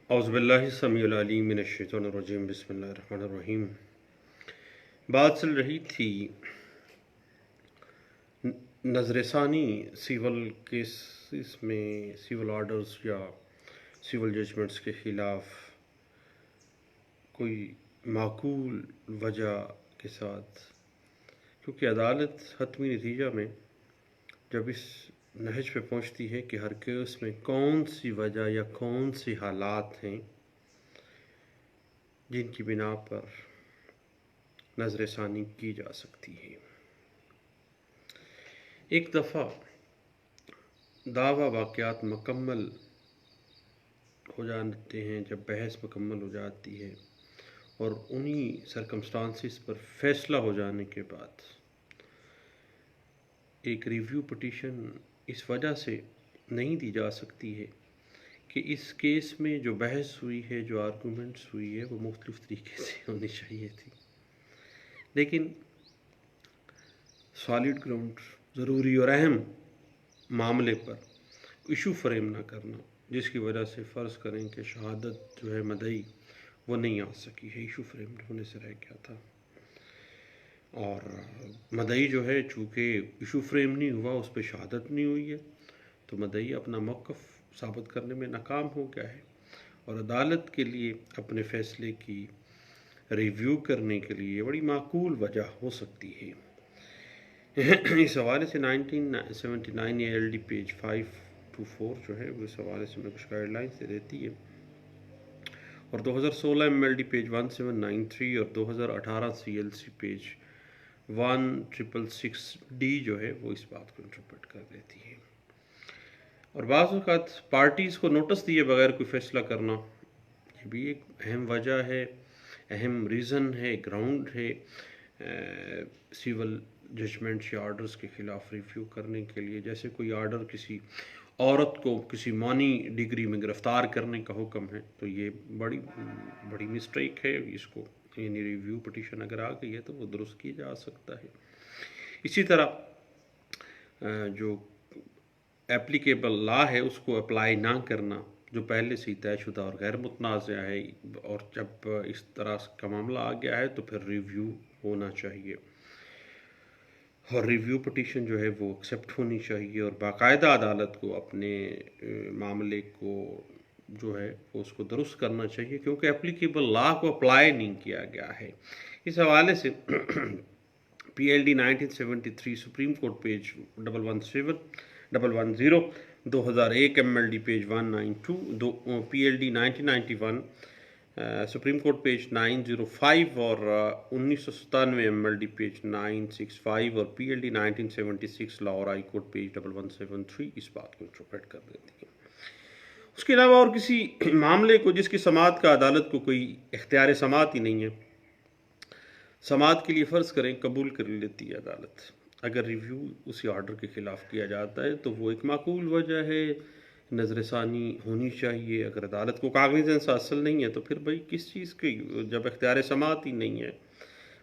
اعوذ باللہ السمیع العلیم من الشیطان الرجیم بسم اللہ الرحمن الرحیم۔ بات چل رہی تھی نظر ثانی سیول کیسز میں سیول آرڈرز یا سیول ججمنٹس کے خلاف کوئی معقول وجہ کے ساتھ، کیونکہ عدالت حتمی نتیجہ میں جب اس نہج پہ پہنچتی ہے کہ ہر کیس میں کون سی وجہ یا کون سی حالات ہیں جن کی بنا پر نظر ثانی کی جا سکتی ہے۔ ایک دفعہ دعویٰ واقعات مکمل ہو جاتے ہیں، جب بحث مکمل ہو جاتی ہے اور انہی سرکمسٹانسز پر فیصلہ ہو جانے کے بعد ایک ریویو پٹیشن اس وجہ سے نہیں دی جا سکتی ہے کہ اس کیس میں جو بحث ہوئی ہے، جو آرگومنٹس ہوئی ہے، وہ مختلف طریقے سے ہونی چاہیے تھی، لیکن سالڈ گراؤنڈ ضروری اور اہم معاملے پر ایشو فریم نہ کرنا، جس کی وجہ سے فرض کریں کہ شہادت جو ہے مدعی وہ نہیں آ سکی ہے، ایشو فریم ہونے سے رہ گیا تھا، اور مدعی جو ہے چونکہ ایشو فریم نہیں ہوا، اس پہ شہادت نہیں ہوئی ہے، تو مدعی اپنا موقف ثابت کرنے میں ناکام ہو گیا ہے، اور عدالت کے لیے اپنے فیصلے کی ریویو کرنے کے لیے بڑی معقول وجہ ہو سکتی ہے۔ اس حوالے سے 1979 ALD پیج 524 جو ہے وہ اس حوالے سے میں کچھ گائیڈ لائنس دیتی ہے، اور 2016 MLD پیج 1793 اور 2018 CLC پیج 1666D جو ہے وہ اس بات کو انٹرپریٹ کر دیتی ہے۔ اور بعض اوقات پارٹیز کو نوٹس دیے بغیر کوئی فیصلہ کرنا، یہ بھی ایک اہم وجہ ہے، اہم ریزن ہے، گراؤنڈ ہے سیول ججمنٹس یا آرڈرز کے خلاف ریویو کرنے کے لیے۔ جیسے کوئی آرڈر کسی عورت کو کسی مانی ڈگری میں گرفتار کرنے کا حکم ہے، تو یہ بڑی مسٹیک ہے، اس کو یعنی ریویو پٹیشن اگر آ گئی ہے تو وہ درست کی جا سکتا ہے۔ اسی طرح جو ایپلیکیبل لا ہے اس کو اپلائی نہ کرنا، جو پہلے سے طے شدہ اور غیر متنازع ہے، اور جب اس طرح کا معاملہ آ گیا ہے تو پھر ریویو ہونا چاہیے، اور ریویو پٹیشن جو ہے وہ ایکسیپٹ ہونی چاہیے، اور باقاعدہ عدالت کو اپنے معاملے کو جو ہے وہ اس کو درست کرنا چاہیے، کیونکہ ایپلیکیبل لا کو اپلائی نہیں کیا گیا ہے۔ اس حوالے سے PLD 1973 supreme court page 110 2001 MLD page 192 PLD 1991 supreme court page 905 اور 1997 MLD پیج 965 اور PLD 1976 Lahore high Court page 1173 اس بات کو انٹرپریٹ کر دیتی ہے۔ اس کے علاوہ اور کسی معاملے کو جس کی سماعت کا عدالت کو کوئی اختیار سماعت ہی نہیں ہے، سماعت کے لیے فرض کریں قبول کر لیتی ہے عدالت، اگر ریویو اسی آرڈر کے خلاف کیا جاتا ہے تو وہ ایک معقول وجہ ہے، نظر ثانی ہونی چاہیے۔ اگر عدالت کو کاغذاً حاصل نہیں ہے تو پھر بھائی کس چیز کی، جب اختیار سماعت ہی نہیں ہے،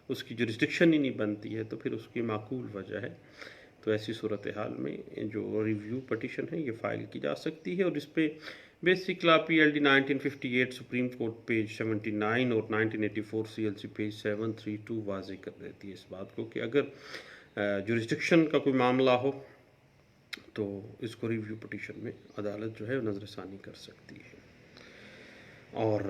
اس کی جورسڈکشن ہی نہیں بنتی ہے، تو پھر اس کی معقول وجہ ہے۔ تو ایسی صورتحال میں جو ریویو پٹیشن ہے یہ فائل کی جا سکتی ہے، اور اس پہ بیسک لا PLD 1958 سپریم کورٹ پیج 79 اور 1984 CLC پیج 732 واضح کر دیتی ہے اس بات کو کہ اگر جورسڈکشن کا کوئی معاملہ ہو تو اس کو ریویو پٹیشن میں عدالت جو ہے نظر ثانی کر سکتی ہے۔ اور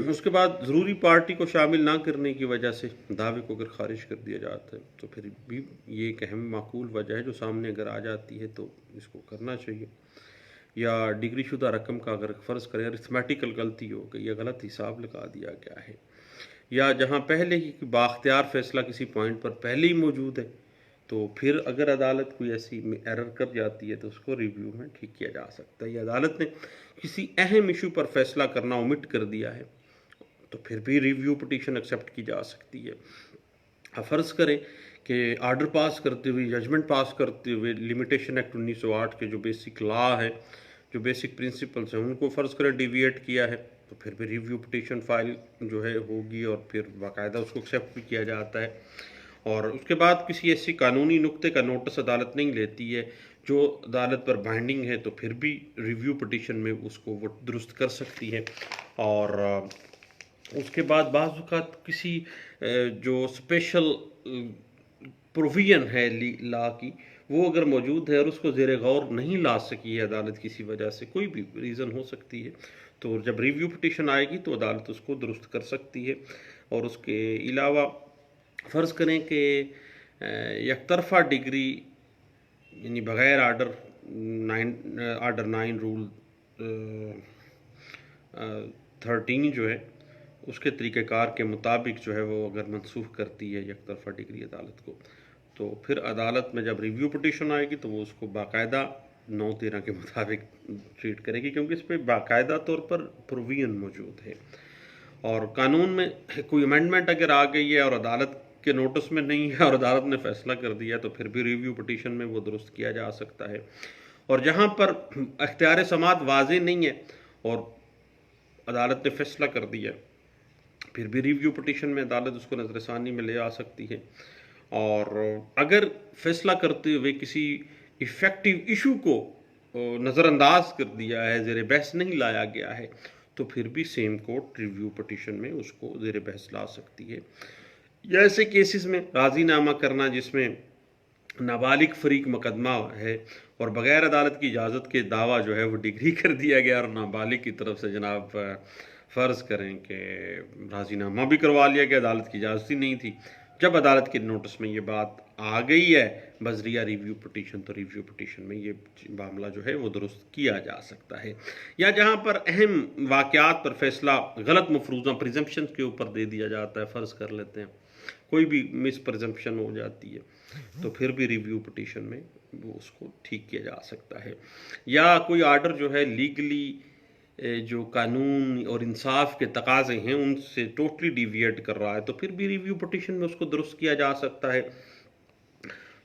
اس کے بعد ضروری پارٹی کو شامل نہ کرنے کی وجہ سے دعوے کو اگر خارج کر دیا جاتا ہے تو پھر بھی یہ ایک اہم معقول وجہ ہے جو سامنے اگر آ جاتی ہے تو اس کو کرنا چاہیے۔ یا ڈگری شدہ رقم کا اگر فرض کریں ارتھمیٹیکل غلطی ہو گئی یا غلط حساب لگا دیا گیا ہے، یا جہاں پہلے ہی بااختیار فیصلہ کسی پوائنٹ پر پہلے ہی موجود ہے، تو پھر اگر عدالت کوئی ایسی ایرر کر جاتی ہے تو اس کو ریویو میں ٹھیک کیا جا سکتا ہے، یا عدالت نے کسی اہم ایشو پر فیصلہ کرنا omit کر دیا ہے تو پھر بھی ریویو پٹیشن ایکسیپٹ کی جا سکتی ہے۔ فرض کریں کہ آرڈر پاس کرتے ہوئے، ججمنٹ پاس کرتے ہوئے لمیٹیشن ایکٹ 1908 کے جو بیسک لا ہے، جو بیسک پرنسپلس ہیں، ان کو فرض کریں ڈیویٹ کیا ہے، تو پھر بھی ریویو پٹیشن فائل جو ہے ہوگی، اور پھر باقاعدہ اس کو ایکسیپٹ بھی کیا جاتا ہے۔ اور اس کے بعد کسی ایسی قانونی نقطے کا نوٹس عدالت نہیں لیتی ہے جو عدالت پر بائنڈنگ ہے تو پھر بھی ریویو پٹیشن میں اس کو وہ درست کر سکتی ہے. اور اس کے بعد بعض اوقات کسی جو اسپیشل پروویژن ہے لا کی وہ اگر موجود ہے اور اس کو زیر غور نہیں لا سکی ہے عدالت کسی وجہ سے، کوئی بھی ریزن ہو سکتی ہے، تو جب ریویو پٹیشن آئے گی تو عدالت اس کو درست کر سکتی ہے. اور اس کے علاوہ فرض کریں کہ یک طرفہ ڈگری یعنی بغیر آرڈر 9 رول 13 جو ہے اس کے طریقہ کار کے مطابق جو ہے وہ اگر منسوخ کرتی ہے یک طرفہ ڈگری عدالت کو، تو پھر عدالت میں جب ریویو پٹیشن آئے گی تو وہ اس کو باقاعدہ 9(13) کے مطابق ٹریٹ کرے گی، کیونکہ اس پہ باقاعدہ طور پر پروویژن موجود ہے. اور قانون میں کوئی امینڈمنٹ اگر آ گئی ہے اور عدالت کے نوٹس میں نہیں ہے اور عدالت نے فیصلہ کر دیا تو پھر بھی ریویو پٹیشن میں وہ درست کیا جا سکتا ہے. اور جہاں پر اختیار سماعت واضح نہیں ہے اور عدالت نے فیصلہ کر دیا پھر بھی ریویو پٹیشن میں عدالت اس کو نظر ثانی میں لے آ سکتی ہے. اور اگر فیصلہ کرتے ہوئے کسی ایفیکٹو ایشو کو نظر انداز کر دیا ہے، زیر بحث نہیں لایا گیا ہے، تو پھر بھی سیم کورٹ ریویو پٹیشن میں اس کو زیر بحث لا سکتی ہے. یا ایسے کیسز میں راضی نامہ کرنا جس میں نابالغ فریق مقدمہ ہے اور بغیر عدالت کی اجازت کے دعویٰ جو ہے وہ ڈگری کر دیا گیا اور نابالغ کی طرف سے جناب فرض کریں کہ راضی نامہ بھی کروا لیا گیا، عدالت کی اجازت ہی نہیں تھی. جب عدالت کے نوٹس میں یہ بات آ گئی ہے بذریعہ ریویو پٹیشن تو ریویو پٹیشن میں یہ معاملہ جو ہے وہ درست کیا جا سکتا ہے. یا جہاں پر اہم واقعات پر فیصلہ غلط مفروضہ پریزمپشن کے اوپر دے دیا جاتا ہے، فرض کر لیتے ہیں کوئی بھی مس پریزمپشن ہو جاتی ہے تو پھر بھی ریویو پٹیشن میں وہ اس کو ٹھیک کیا جا سکتا ہے. یا کوئی آرڈر جو ہے لیگلی جو قانون اور انصاف کے تقاضے ہیں ان سے ٹوٹلی ڈیویٹ کر رہا ہے تو پھر بھی ریویو پٹیشن میں اس کو درست کیا جا سکتا ہے.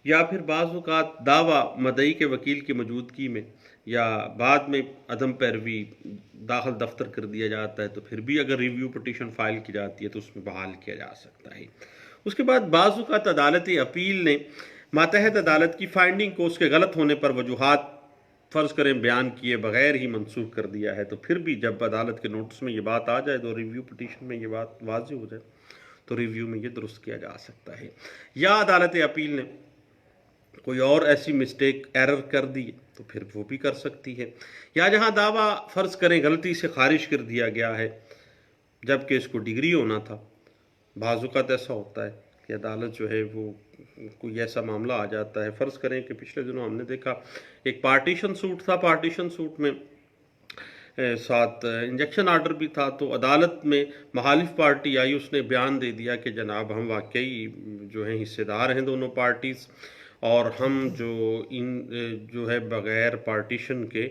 یا پھر بعض اوقات دعویٰ مدعی کے وکیل کی موجودگی میں یا بعد میں عدم پیروی داخل دفتر کر دیا جاتا ہے تو پھر بھی اگر ریویو پٹیشن فائل کی جاتی ہے تو اس میں بحال کیا جا سکتا ہے. اس کے بعد بعض اوقات عدالت اپیل نے ماتحت عدالت کی فائنڈنگ کو اس کے غلط ہونے پر وجوہات فرض کریں بیان کیے بغیر ہی منسوخ کر دیا ہے، تو پھر بھی جب عدالت کے نوٹس میں یہ بات آ جائے تو ریویو پٹیشن میں یہ بات واضح ہو جائے تو ریویو میں یہ درست کیا جا سکتا ہے. یا عدالت اپیل نے کوئی اور ایسی مسٹیک ایرر کر دی تو پھر وہ بھی کر سکتی ہے. یا جہاں دعویٰ فرض کریں غلطی سے خارج کر دیا گیا ہے جبکہ اس کو ڈگری ہونا تھا، بعض اوقات ایسا ہوتا ہے کہ عدالت جو ہے وہ کوئی ایسا معاملہ آ جاتا ہے، فرض کریں کہ پچھلے دنوں ہم نے دیکھا ایک پارٹیشن سوٹ تھا، پارٹیشن سوٹ میں ساتھ انجیکشن آرڈر بھی تھا، تو عدالت میں مخالف پارٹی آئی، اس نے بیان دے دیا کہ جناب ہم واقعی جو ہیں حصے دار ہیں دونوں پارٹیز اور ہم جو ہے بغیر پارٹیشن کے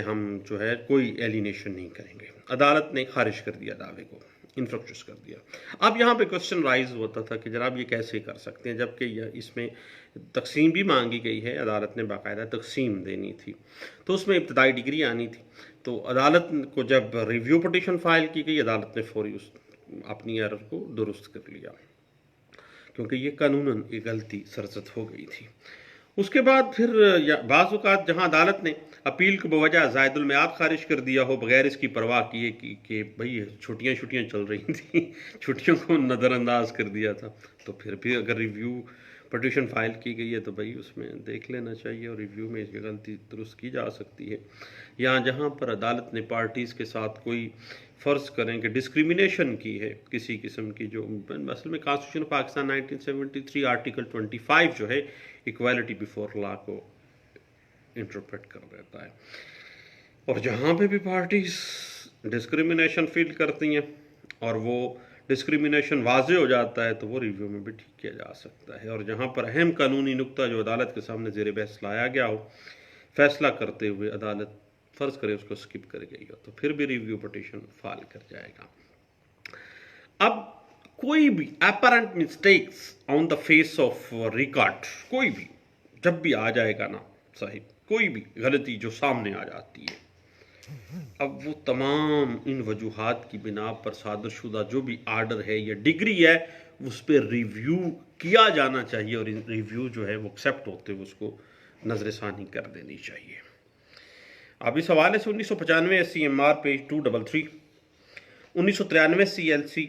ہم جو ہے کوئی ایلینیشن نہیں کریں گے. عدالت نے خارج کر دیا دعوے کو، انفرکشس کر دیا. اب یہاں پہ کوسچن رائز ہوتا تھا کہ جناب یہ کیسے کر سکتے ہیں جبکہ اس میں تقسیم بھی مانگی گئی ہے، عدالت نے باقاعدہ تقسیم دینی تھی تو اس میں ابتدائی ڈگری آنی تھی. تو عدالت کو جب ریویو پٹیشن فائل کی گئی عدالت نے فوری اپنی ایرر کو درست کر لیا کیونکہ یہ قانوناً ایک غلطی سرزد ہو گئی تھی. اس کے بعد پھر بعض اوقات جہاں عدالت نے اپیل کو بوجہ زائد المیعاد خارج کر دیا ہو بغیر اس کی پرواہ کیے کہ بھئی چھٹیاں چل رہی تھیں، چھٹیوں کو نظر انداز کر دیا تھا، تو پھر بھی اگر ریویو پٹیشن فائل کی گئی ہے تو بھئی اس میں دیکھ لینا چاہیے اور ریویو میں اس کی غلطی درست کی جا سکتی ہے. یا جہاں پر عدالت نے پارٹیز کے ساتھ کوئی فرض کریں کہ ڈسکریمنیشن کی ہے کسی قسم کی، جو اصل میں کانسٹیٹیوشن پاکستان 1973 آرٹیکل 25 جو ہے ایکویلٹی بیفور لا کو انٹرپریٹ کر دیتا ہے، اور جہاں پہ بھی پارٹیز ڈسکریمنیشن فیل کرتی ہیں اور وہ ڈسکریمنیشن واضح ہو جاتا ہے تو وہ ریویو میں بھی ٹھیک کیا جا سکتا ہے. اور جہاں پر اہم قانونی نقطہ جو عدالت کے سامنے زیر بحث لایا گیا ہو فیصلہ کرتے ہوئے عدالت فرض کرے اس کو سکپ کر گئی ہو تو پھر بھی ریویو پٹیشن فائل کر جائے گا. اب کوئی بھی apparent mistakes on the face of record کوئی بھی جب بھی آ جائے گا نا صاحب، کوئی بھی غلطی جو سامنے آ جاتی ہے، اب وہ تمام ان وجوہات کی بنا پر صادر شدہ جو بھی آرڈر ہے یا ڈگری ہے اس پہ ریویو کیا جانا چاہیے اور ریویو جو ہے وہ ایکسیپٹ ہوتے ہوئے اس کو نظر ثانی کر دینی چاہیے۔ اب اس حوالے سے 1995 SCMR page 233، 1993 CLC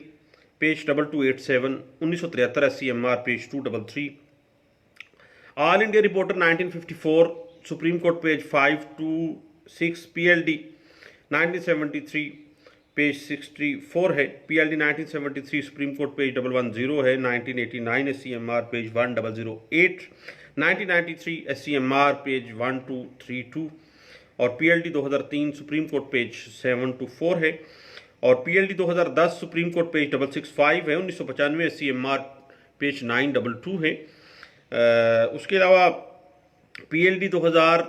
page 2287، 1973 SCMR page 233، all India reporter 1954 supreme court page 526، PLD 1973 page 64 ہے، PLD 1973 سپریم کورٹ پیج 110 ہے، 1989 SCMR پیج 1008، 1993 SCMR پیج 1232 اور PLD 2003 سپریم کورٹ پیج 724 ہے، اور PLD 2010 سپریم کورٹ پیج 665 ہے، 1995 SCMR پیج 922 ہے۔ اس کے علاوہ PLD 2000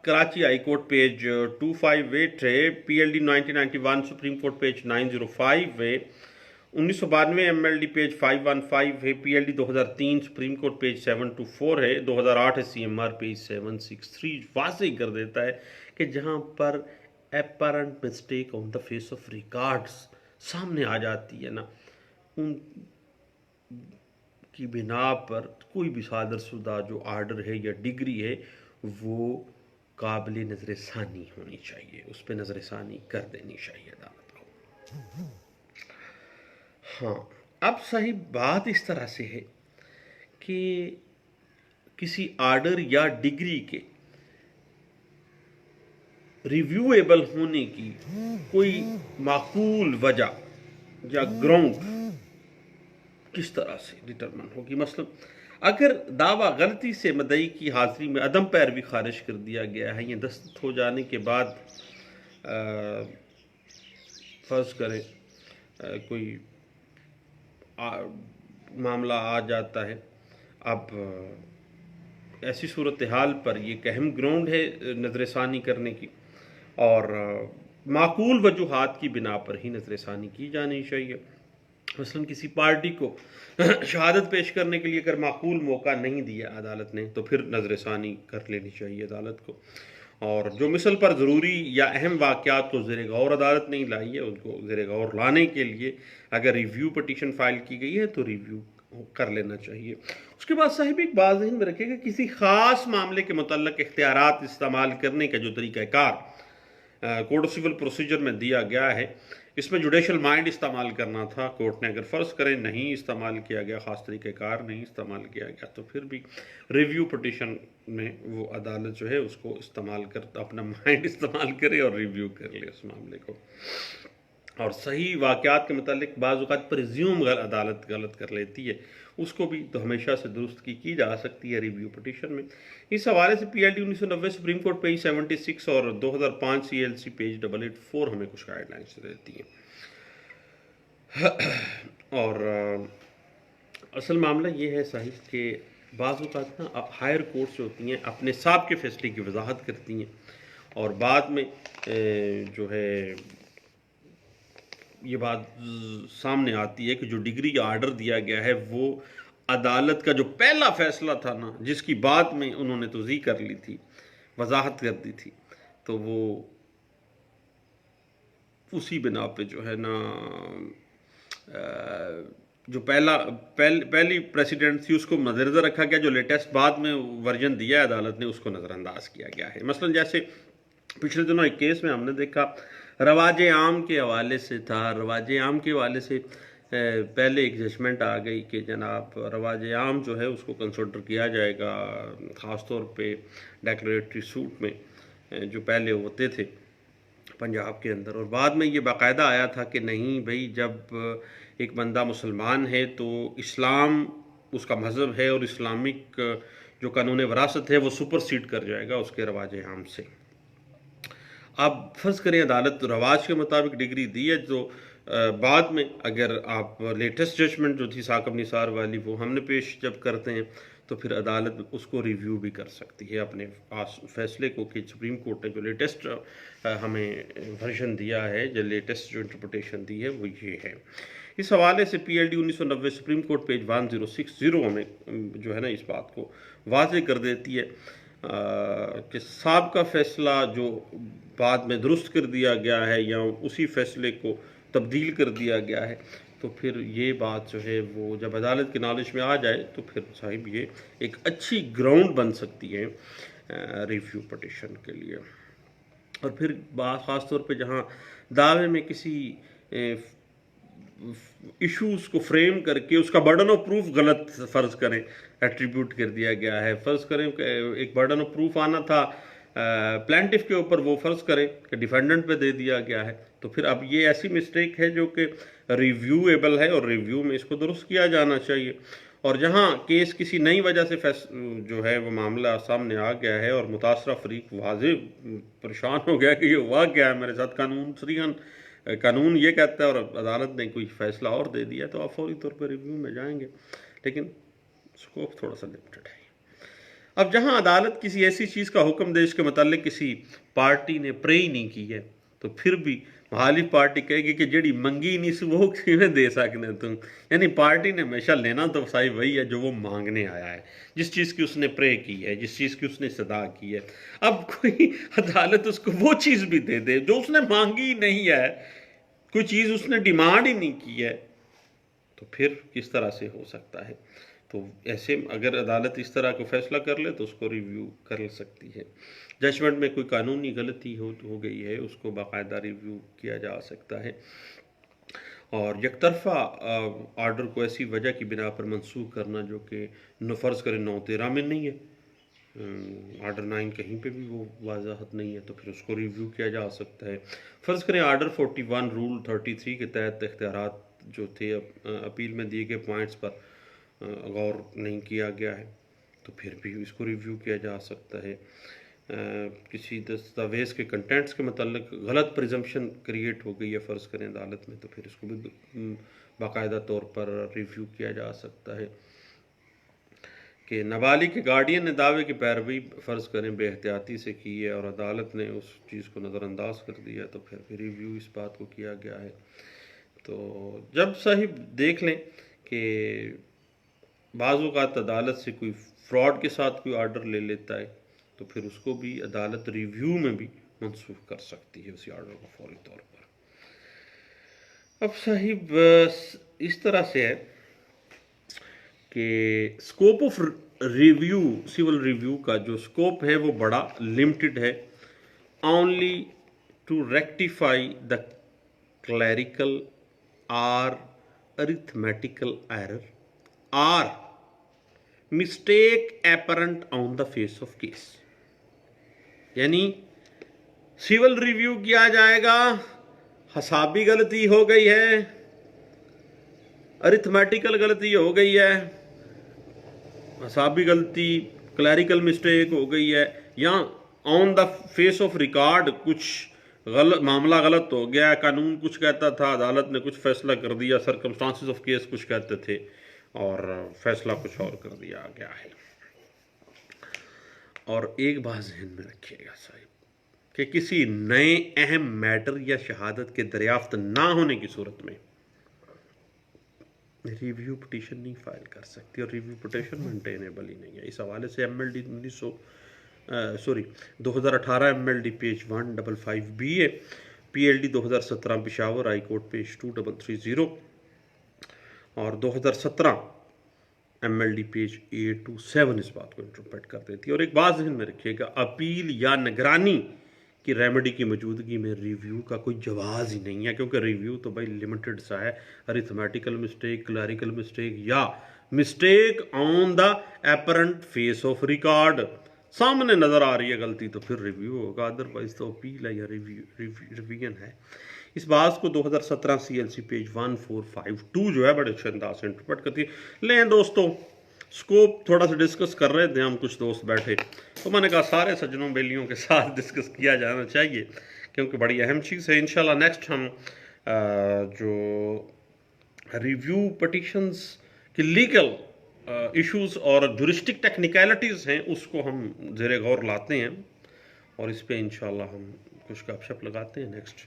Karachi high Court page 258 ہے، PLD 1991 سپریم کورٹ پیج 905 ہے، 1992 MLD پیج 515 ہے، PLD 2003 سپریم کورٹ پیج 724 ہے، 2008 SCMR پیج 763 واضح کر دیتا ہے کہ جہاں پر apparent mistake on the face of records سامنے آ جاتی ہے نا، ان کی بنا پر کوئی بھی صادر شدہ جو آرڈر ہے یا ڈگری ہے وہ قابل نظر ثانی ہونی چاہیے، اس پہ نظر ثانی کر دینی چاہیے عدالت کو۔ ہاں، اب صحیح بات اس طرح سے ہے کہ کسی آرڈر یا ڈگری کے ریویویبل ہونے کی کوئی معقول وجہ یا گراؤنڈ کس طرح سے ڈٹرمن ہوگی۔ مثلا اگر دعویٰ غلطی سے مدعی کی حاضری میں عدم پیروی خارج کر دیا گیا ہے یا دستخط ہو جانے کے بعد فرض کریں کوئی معاملہ آ جاتا ہے، اب ایسی صورتحال پر یہ ایک اہم گراؤنڈ ہے نظر ثانی کرنے کی، اور معقول وجوہات کی بنا پر ہی نظر ثانی کی جانی چاہیے۔ مثلا کسی پارٹی کو شہادت پیش کرنے کے لیے اگر معقول موقع نہیں دیا عدالت نے تو پھر نظر ثانی کر لینی چاہیے عدالت کو، اور جو مثل پر ضروری یا اہم واقعات کو زیر غور عدالت نہیں لائی ہے ان کو زیر غور لانے کے لیے اگر ریویو پٹیشن فائل کی گئی ہے تو ریویو کر لینا چاہیے۔ اس کے بعد صاحب ایک بات ذہن میں رکھے گا، کسی خاص معاملے کے متعلق اختیارات استعمال کرنے کا جو طریقہ کار کوڈ آف سول پروسیجر میں دیا گیا ہے، اس میں جوڈیشل مائنڈ استعمال کرنا تھا۔ کورٹ نے اگر فرض کریں نہیں استعمال کیا گیا، خاص طریقہ کار نہیں استعمال کیا گیا، تو پھر بھی ریویو پٹیشن میں وہ عدالت جو ہے اس کو استعمال کر اپنا مائنڈ استعمال کرے اور ریویو کر لے اس معاملے کو، اور صحیح واقعات کے متعلق بعض اوقات پریزیوم عدالت غلط کر لیتی ہے، اس کو بھی تو ہمیشہ سے درست کی جا سکتی ہے ریویو پٹیشن میں۔ اس حوالے سے PLD 1990 سپریم کورٹ پیج 76 اور 2005 CLC پیج 884 ہمیں کچھ گائیڈ لائنس دیتی ہیں۔ اور اصل معاملہ یہ ہے صاحب کہ بعض اوقات نا ہائر کورٹس ہوتی ہیں اپنے سابقے فیصلے کی وضاحت کرتی ہیں، اور بعد میں جو ہے یہ بات سامنے آتی ہے کہ جو ڈگری یا آرڈر دیا گیا ہے وہ عدالت کا جو پہلا فیصلہ تھا نا، جس کی بعد میں انہوں نے توضیح کر لی تھی، وضاحت کر دی تھی، تو وہ اسی بنا پہ جو ہے نا جو پہلی پریسیڈنٹ تھی اس کو مد نظر رکھا گیا، جو لیٹسٹ بعد میں ورژن دیا ہے عدالت نے اس کو نظر انداز کیا گیا ہے۔ مثلا جیسے پچھلے دنوں ایک کیس میں ہم نے دیکھا رواج عام کے حوالے سے تھا، رواج عام کے حوالے سے پہلے ایک ججمنٹ آ گئی کہ جناب رواج عام جو ہے اس کو کنسیڈر کیا جائے گا، خاص طور پہ ڈیکلریٹری سوٹ میں جو پہلے ہوتے تھے پنجاب کے اندر، اور بعد میں یہ باقاعدہ آیا تھا کہ نہیں بھائی، جب ایک بندہ مسلمان ہے تو اسلام اس کا مذہب ہے اور اسلامک جو قانون وراثت ہے وہ سپر سیڈ کر جائے گا اس کے رواج عام سے۔ اب فرض کریں عدالت رواج کے مطابق ڈگری دی ہے، تو بعد میں اگر آپ لیٹسٹ ججمنٹ جو تھی ثاقب نثار والی وہ ہم نے پیش جب کرتے ہیں تو پھر عدالت اس کو ریویو بھی کر سکتی ہے اپنے فیصلے کو، کہ سپریم کورٹ نے جو لیٹسٹ ہمیں ورژن دیا ہے، جو لیٹسٹ جو انٹرپریٹیشن دی ہے وہ یہ ہے۔ اس حوالے سے PLD 1990 سپریم کورٹ پیج 1060 ہمیں جو ہے نا اس بات کو واضح کر دیتی ہے کہ سابقہ فیصلہ جو بعد میں درست کر دیا گیا ہے یا اسی فیصلے کو تبدیل کر دیا گیا ہے، تو پھر یہ بات جو ہے وہ جب عدالت کے نالج میں آ جائے تو پھر صاحب یہ ایک اچھی گراؤنڈ بن سکتی ہے ریویو پٹیشن کے لیے. اور پھر خاص طور پہ جہاں دعوے میں کسی ایشوز کو فریم کر کے اس کا برڈن آف پروف غلط فرض کریں ایٹریبیوٹ کر دیا گیا ہے. فرض کریں کہ ایک برڈن آف پروف آنا تھا پلانٹف کے اوپر، وہ فرض کریں کہ ڈیفینڈنٹ پہ دے دیا گیا ہے، تو پھر اب یہ ایسی مسٹیک ہے جو کہ ریویویبل ہے اور ریویو میں اس کو درست کیا جانا چاہیے. اور جہاں کیس کسی نئی وجہ سے جو ہے وہ معاملہ سامنے آ گیا ہے اور متاثرہ فریق واضح پریشان ہو گیا کہ یہ ہوا کیا ہے میرے ساتھ، قانون یہ کہتا ہے اور عدالت نے کوئی فیصلہ اور دے دیا، تو آپ فوری طور پر ریویو میں جائیں گے، لیکن سکوپ تھوڑا سا لمیٹڈ ہے. اب جہاں عدالت کسی ایسی چیز کا حکم دے اس کے متعلق کسی پارٹی نے پرے ہی نہیں کی ہے، تو پھر بھی مخالف پارٹی کہے گی کہ جڑی منگی نہیں سی وہ کیویں دے سکنے تم. یعنی پارٹی نے ہمیشہ لینا تو صحیح وہی ہے جو وہ مانگنے آیا ہے، جس چیز کی اس نے پرے کی ہے، جس چیز کی اس نے صدا کی ہے. اب کوئی عدالت اس کو وہ چیز بھی دے دے جو اس نے مانگی نہیں ہے، کوئی چیز اس نے ڈیمانڈ ہی نہیں کی ہے، تو پھر کس طرح سے ہو سکتا ہے؟ تو ایسے اگر عدالت اس طرح کو فیصلہ کر لے تو اس کو ریویو کر سکتی ہے. ججمنٹ میں کوئی قانونی غلطی ہو گئی ہے اس کو باقاعدہ ریویو کیا جا سکتا ہے. اور یک طرفہ آرڈر کو ایسی وجہ کی بنا پر منسوخ کرنا جو کہ فرض کریں 9(13) میں نہیں ہے، آرڈر 9 کہیں پہ بھی وہ وضاحت نہیں ہے، تو پھر اس کو ریویو کیا جا سکتا ہے. فرض کریں آرڈر 41 رول 33 کے تحت اختیارات جو تھے اپیل میں دیے گئے پوائنٹس پر غور نہیں کیا گیا ہے، تو پھر بھی اس کو ریویو کیا جا سکتا ہے. کسی دستاویز کے کنٹینٹس کے متعلق غلط پریزمپشن کریٹ ہو گئی ہے فرض کریں عدالت میں، تو پھر اس کو بھی باقاعدہ طور پر ریویو کیا جا سکتا ہے. کہ نابالغ کے گارڈین نے دعوے کی پیروی فرض کریں بے احتیاطی سے کی ہے اور عدالت نے اس چیز کو نظر انداز کر دیا، تو پھر بھی ریویو اس بات کو کیا گیا ہے. تو جب صاحب دیکھ لیں کہ بعض اوقات عدالت سے کوئی فراڈ کے ساتھ کوئی آرڈر لے لیتا ہے، تو پھر اس کو بھی عدالت ریویو میں بھی منسوخ کر سکتی ہے اسی آرڈر کو فوری طور پر. اب صاحب اس طرح سے ہے کہ scope of review, civil review کا جو سکوپ ہے وہ بڑا لمیٹڈ ہے. Only to rectify the clerical اور ارتھمیٹیکل ایرر اور mistake apparent on the face of case. یعنی سول ریویو کیا جائے گا، حسابی غلطی ہو گئی ہے، ارتھمیٹیکل غلطی ہو گئی ہے، حسابی غلطی کلیریکل مسٹیک ہو گئی ہے، یا آن دا فیس آف ریکارڈ کچھ معاملہ غلط ہو گیا ہے، قانون کچھ کہتا تھا، عدالت نے کچھ فیصلہ کر دیا، سرکمسٹانسز آف کیس کچھ کہتے تھے اور فیصلہ کچھ اور کر دیا گیا ہے. اور ایک بات ذہن میں رکھیے گا صاحب کہ کسی نئے اہم میٹر یا شہادت کے دریافت نہ ہونے کی صورت میں ریویو پٹیشن نہیں فائل کر سکتی، اور ریویو پٹیشن مینٹینیبل ہی نہیں ہے. اس حوالے سے M L D 2018 M L D page 155 ہے، P L D 2017 Peshawar High Court page 2330 اور 2017 ایم ایل ڈی پیج 827 اس بات کو انٹرپریٹ کر دیتی ہے. اور ایک بات ذہن میں رکھیے گا، اپیل یا نگرانی کی ریمیڈی کی موجودگی میں ریویو کا کوئی جواز ہی نہیں ہے، کیونکہ ریویو تو بھائی لمیٹڈ سا ہے. ارتھمیٹیکل مسٹیک، کلیریکل مسٹیک یا mistake on the apparent face of record, سامنے نظر آ رہی ہے غلطی تو پھر ریویو ہوگا، ادروائز تو اپیل ہے یا ریویژن ہے. اس بات کو 2017 سی ایل سی پیج 1452 جو ہے بڑے اچھے انداز سے انٹرپریٹ کرتی ہے. لیں دوستوں، سکوپ تھوڑا سا ڈسکس کر رہے تھے ہم، کچھ دوست بیٹھے تو میں نے کہا سارے سجنوں بیلیوں کے ساتھ ڈسکس کیا جانا چاہیے کیونکہ بڑی اہم چیز ہے. انشاءاللہ نیکسٹ ہم جو ریویو پٹیشنز کی لیگل ایشوز اور جورسٹک ٹیکنیکلٹیز ہیں اس کو ہم زیر غور لاتے ہیں اور اس پہ انشاءاللہ ہم کچھ گپ شپ لگاتے ہیں. نیکسٹ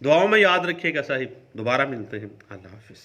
دعاؤں میں یاد رکھیے گا صاحب، دوبارہ ملتے ہیں. اللہ حافظ.